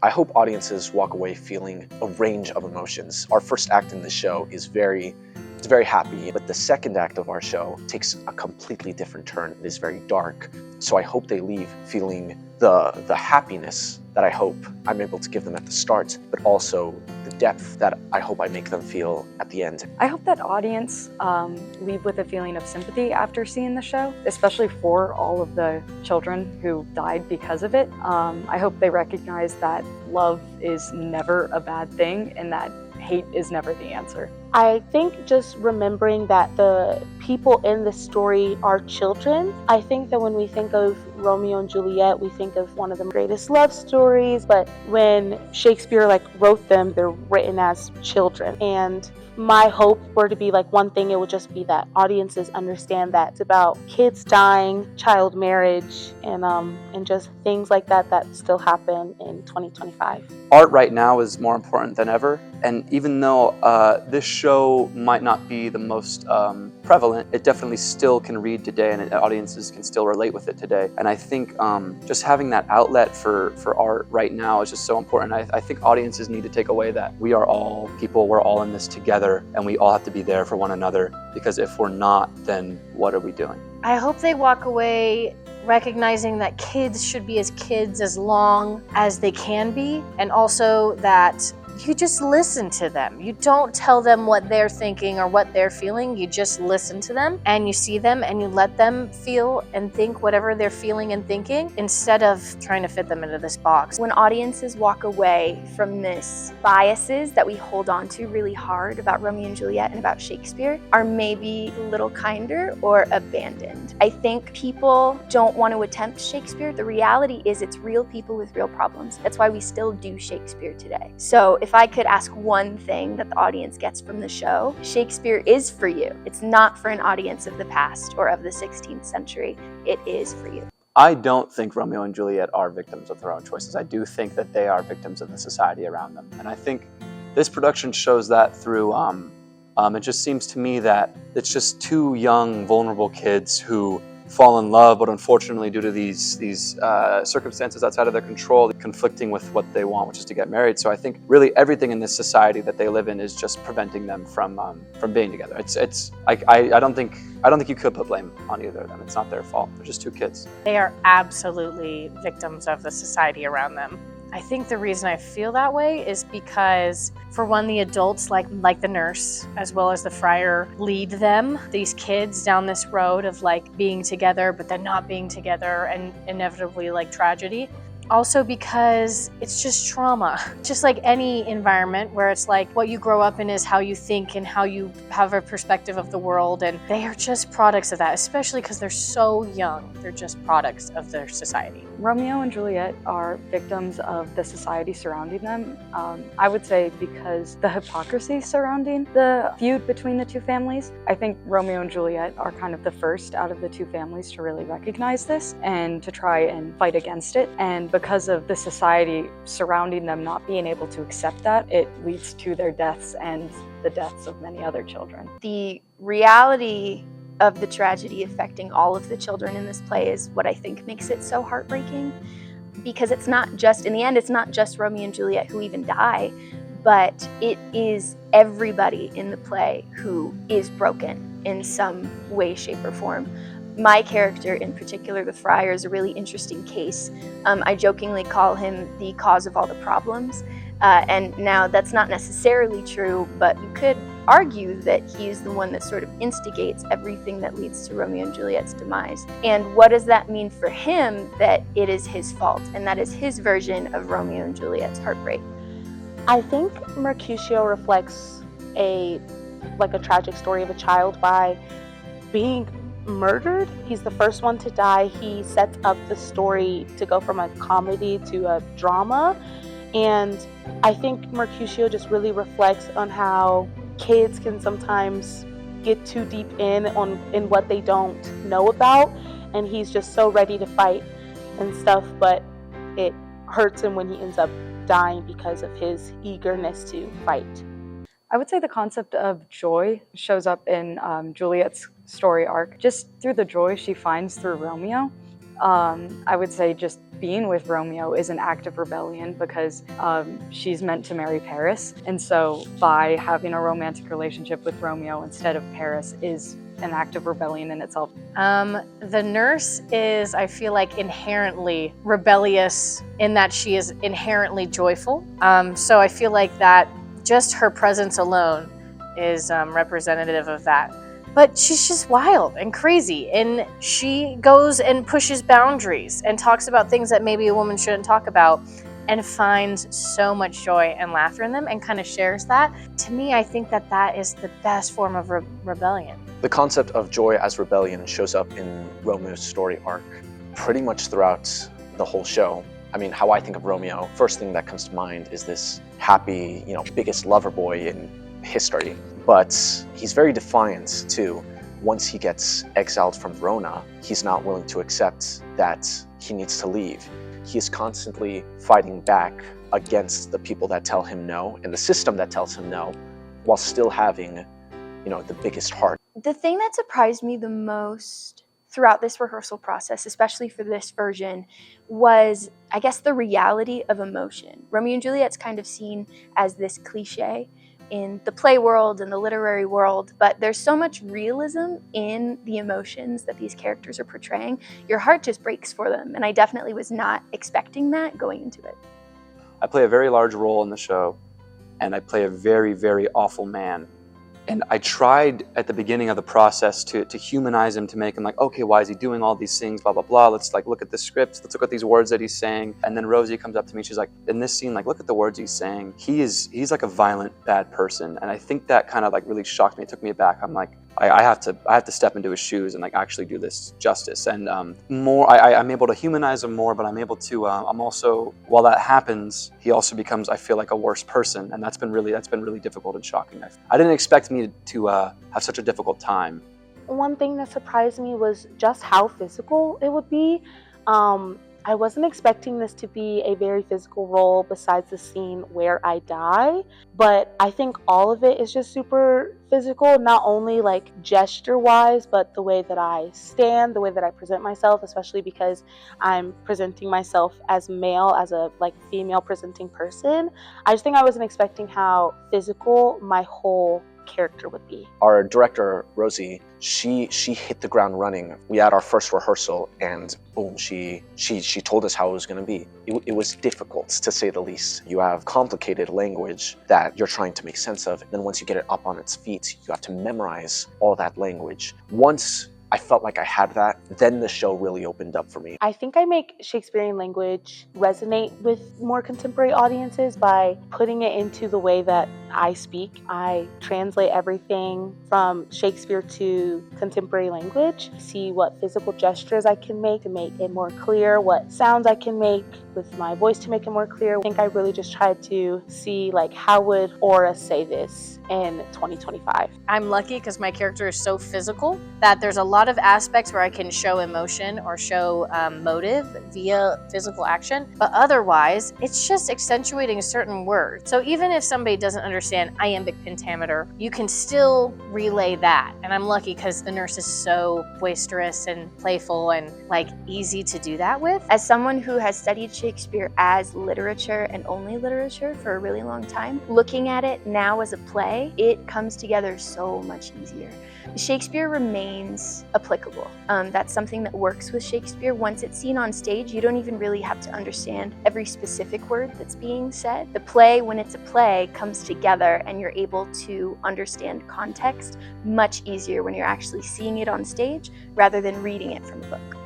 I hope audiences walk away feeling a range of emotions. Our first act in the show is very happy, but the second act of our show takes a completely different turn. It is very dark. So I hope they leave feeling the happiness that I hope I'm able to give them at the start, but also the depth that I hope I make them feel at the end. I hope that audience leave with a feeling of sympathy after seeing the show, especially for all of the children who died because of it. I hope they recognize that love is never a bad thing and that hate is never the answer. I think just remembering that the people in the story are children. I think that when we think of Romeo and Juliet, we think of one of the greatest love stories, but when Shakespeare wrote them, they're written as children. And my hope were to be one thing, it would just be that audiences understand that it's about kids dying, child marriage, and just things like that still happen in 2025. Art right now is more important than ever, and even though this show might not be the most prevalent, it definitely still can read today, and audiences can still relate with it today. And I think just having that outlet for art right now is just so important. I think audiences need to take away that we are all people, we're all in this together, and we all have to be there for one another, because if we're not, then what are we doing? I hope they walk away recognizing that kids should be as kids as long as they can be, and also that you just listen to them. You don't tell them what they're thinking or what they're feeling. You just listen to them and you see them and you let them feel and think whatever they're feeling and thinking, instead of trying to fit them into this box. When audiences walk away from this biases that we hold on to really hard about Romeo and Juliet and about Shakespeare are maybe a little kinder or abandoned. I think people don't want to attempt Shakespeare. The reality is it's real people with real problems. That's why we still do Shakespeare today. So if I could ask one thing that the audience gets from the show, Shakespeare is for you. It's not for an audience of the past or of the 16th century. It is for you. I don't think Romeo and Juliet are victims of their own choices. I do think that they are victims of the society around them. And I think this production shows that through, it just seems to me that it's just two young, vulnerable kids who fall in love, but unfortunately due to these circumstances outside of their control, conflicting with what they want, which is to get married. So I think really everything in this society that they live in is just preventing them from being together. I don't think you could put blame on either of them. It's not their fault. They're just two kids. They are absolutely victims of the society around them. I think the reason I feel that way is because, for one, the adults like the nurse as well as the friar lead them, these kids, down this road of being together but then not being together and inevitably tragedy. Also because it's just trauma. Just like any environment where it's what you grow up in is how you think and how you have a perspective of the world, and they are just products of that, especially because they're so young. They're just products of their society. Romeo and Juliet are victims of the society surrounding them. I would say because the hypocrisy surrounding the feud between the two families. I think Romeo and Juliet are kind of the first out of the two families to really recognize this and to try and fight against it. And because of the society surrounding them not being able to accept that, it leads to their deaths and the deaths of many other children. The reality of the tragedy affecting all of the children in this play is what I think makes it so heartbreaking, because it's not just, in the end, it's not just Romeo and Juliet who even die, but it is everybody in the play who is broken in some way, shape, or form. My character in particular, the friar, is a really interesting case. I jokingly call him the cause of all the problems. And now that's not necessarily true, but you could argue that he's the one that sort of instigates everything that leads to Romeo and Juliet's demise. And what does that mean for him that it is his fault? And that is his version of Romeo and Juliet's heartbreak. I think Mercutio reflects a tragic story of a child by being murdered. He's the first one to die. He sets up the story to go from a comedy to a drama. And I think Mercutio just really reflects on how kids can sometimes get too deep in what they don't know about. And he's just so ready to fight and stuff, but it hurts him when he ends up dying because of his eagerness to fight. I would say the concept of joy shows up in Juliet's story arc, just through the joy she finds through Romeo. I would say just being with Romeo is an act of rebellion because she's meant to marry Paris. And so by having a romantic relationship with Romeo instead of Paris is an act of rebellion in itself. The nurse is, I feel like, inherently rebellious in that she is inherently joyful. So I feel like that just her presence alone is representative of that. But she's just wild and crazy, and she goes and pushes boundaries and talks about things that maybe a woman shouldn't talk about, and finds so much joy and laughter in them and kind of shares that. To me, I think that that is the best form of rebellion. The concept of joy as rebellion shows up in Romeo's story arc pretty much throughout the whole show. I mean, how I think of Romeo, first thing that comes to mind is this happy, biggest lover boy in history. But he's very defiant too. Once he gets exiled from Verona, he's not willing to accept that he needs to leave. He is constantly fighting back against the people that tell him no and the system that tells him no, while still having, the biggest heart. The thing that surprised me the most throughout this rehearsal process, especially for this version, was, I guess, the reality of emotion. Romeo and Juliet's kind of seen as this cliche in the play world and the literary world, but there's so much realism in the emotions that these characters are portraying. Your heart just breaks for them, and I definitely was not expecting that going into it. I play a very large role in the show, and I play a very, very awful man. And I tried at the beginning of the process to humanize him, to make him like, okay, why is he doing all these things, blah, blah, blah. Let's look at the script. Let's look at these words that he's saying. And then Rosie comes up to me. She's like, in this scene, look at the words he's saying. He's like a violent, bad person. And I think that kind of really shocked me. It took me aback. I'm like, I have to step into his shoes and actually do this justice. And I'm able to humanize him more, but I'm able to, I'm also, while that happens, he also becomes, I feel like, a worse person. And that's been really difficult and shocking. I didn't expect me to have such a difficult time. One thing that surprised me was just how physical it would be. I wasn't expecting this to be a very physical role besides the scene where I die, but I think all of it is just super physical, not only gesture wise, but the way that I stand, the way that I present myself, especially because I'm presenting myself as male, as a female presenting person. I just think I wasn't expecting how physical my whole character would be. Our director, Rosie, she hit the ground running. We had our first rehearsal and boom, she told us how it was going to be. It was difficult, to say the least. You have complicated language that you're trying to make sense of. And then once you get it up on its feet, you have to memorize all that language. Once I felt like I had that, then the show really opened up for me. I think I make Shakespearean language resonate with more contemporary audiences by putting it into the way that I speak. I translate everything from Shakespeare to contemporary language, see what physical gestures I can make to make it more clear, what sounds I can make with my voice to make it more clear. I think I really just tried to see how would Aura say this in 2025. I'm lucky because my character is so physical that there's a lot of aspects where I can show emotion or show motive via physical action, but otherwise it's just accentuating certain words. So even if somebody doesn't understand iambic pentameter, you can still relay that. And I'm lucky because the nurse is so boisterous and playful and easy to do that with. As someone who has studied Shakespeare as literature and only literature for a really long time, looking at it now as a play, it comes together so much easier. Shakespeare remains applicable. That's something that works with Shakespeare. Once it's seen on stage, you don't even really have to understand every specific word that's being said. The play, when it's a play, comes together and you're able to understand context much easier when you're actually seeing it on stage rather than reading it from a book.